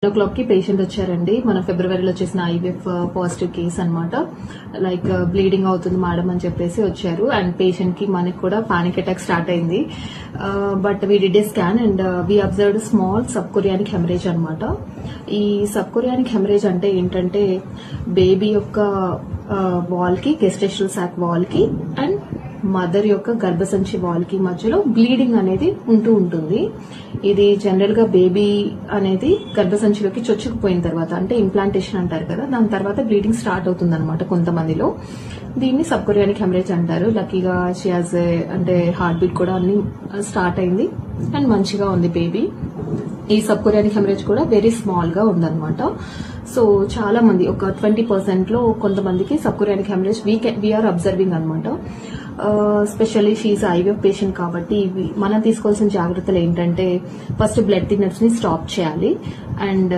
o'clock కి patient వచ్చారండి. మన ఫిబ్రవరిలో చేసిన ఐవీఎఫ్ పాజిటివ్ కేస్ అన్నమాట. లైక్ బ్లీడింగ్ అవుతుంది మేడం అని చెప్పేసి వచ్చారు. అండ్ పేషెంట్ కి మనకి కూడా పానిక్ అటాక్ స్టార్ట్ అయింది. But we did a scan and we observed small sub chorionic haemorrhage అనమాట. ఈ సబ్ కొరియానిక్ హెమరేజ్ అంటే ఏంటంటే బేబీ యొక్క వాల్ కి, గెస్టేషనల్ సాక్ వాల్ కి అండ్ మదర్ యొక్క గర్భసంచి వాల్ కి మధ్యలో బ్లీడింగ్ అనేది ఉంటూ ఉంటుంది. ఇది జనరల్ గా బేబీ అనేది గర్భసంచిలోకి చొచ్చుకుపోయిన తర్వాత, అంటే ఇంప్లాంటేషన్ అంటారు కదా, దాని తర్వాత బ్లీడింగ్ స్టార్ట్ అవుతుంది అనమాట కొంతమందిలో. దీన్ని సబ్ కొరియానిక్ హెమరేజ్ అంటారు. లక్కీగా షీ హాజ్ అంటే హార్ట్ బీట్ కూడా అన్ని స్టార్ట్ అయింది అండ్ మంచిగా ఉంది బేబీ. ఈ సబ్ కొరియానిక్ హెమరేజ్ కూడా వెరీ స్మాల్ గా ఉందన్నమాట. సో చాలా మంది, ఒక 20% లో కొంతమందికి sub chorionic haemorrhage we are observing అనమాట. స్పెషల్లీ షీఈ్ ఐవీఎఫ్ పేషెంట్ కాబట్టి మనం తీసుకోవాల్సిన జాగ్రత్తలు ఏంటంటే ఫస్ట్ బ్లడ్ థిన్నర్స్ ని స్టాప్ చేయాలి అండ్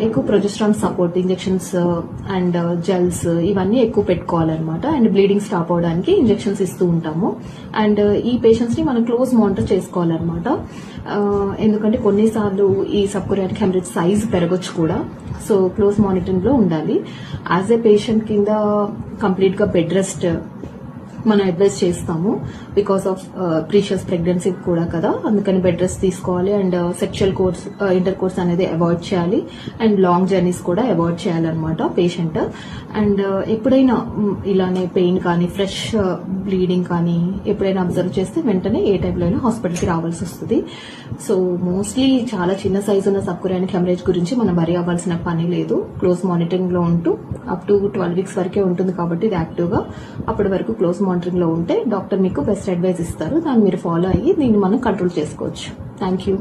ఎక్కువ progesterone support injections and gels ఇవన్నీ ఎక్కువ పెట్టుకోవాలన్నమాట. అండ్ బ్లీడింగ్ స్టాప్ అవడానికి ఇంజెక్షన్స్ ఇస్తూ ఉంటాము. అండ్ ఈ పేషెంట్స్ ని మనం క్లోజ్ మానిటర్ చేసుకోవాలన్నమాట. ఎందుకంటే కొన్నిసార్లు ఈ సబ్ కొరియానిక్ హెమరేజ్ సైజ్ పెరగొచ్చు కూడా. సో క్లోజ్ మానిటరింగ్ లో ఉండాలి. యాజ్ ఏ పేషెంట్ కింద కంప్లీట్ గా బెడ్ రెస్ట్ మనం అడ్వైజ్ చేస్తాము. బికాస్ ఆఫ్ ప్రీషియస్ ప్రెగ్నెన్సీ కూడా కదా, అందుకని బెడ్ రెస్ట్ తీసుకోవాలి. అండ్ సెక్షువల్ ఇంటర్ కోర్స్ అనేది అవాయిడ్ చేయాలి. అండ్ లాంగ్ జర్నీస్ కూడా అవాయిడ్ చేయాలన్నమాట పేషెంట్. అండ్ ఎప్పుడైనా ఇలానే పెయిన్ కానీ ఫ్రెష్ బ్లీడింగ్ కానీ ఎప్పుడైనా అబ్జర్వ్ చేస్తే వెంటనే ఏ టైంలో అయినా హాస్పిటల్కి రావాల్సి వస్తుంది. సో మోస్ట్లీ చాలా చిన్న సైజు ఉన్న సబ్ కొరియానిక్ హెమరేజ్ గురించి మనం వరి అవ్వాల్సిన పని లేదు. క్లోజ్ మానిటరింగ్ లో ఉంటూ అప్ టు 12 weeks వరకే ఉంటుంది కాబట్టి ఇది యాక్టివ్ గా అప్పటి వరకు క్లోజ్ మానిటరింగ్ లో ఉంటే డాక్టర్ మీకు బెస్ట్ అడ్వైస్ ఇస్తారు. దాన్ని మీరు ఫాలో అయ్యి దీన్ని మనం కంట్రోల్ చేసుకోవచ్చు. Thank you.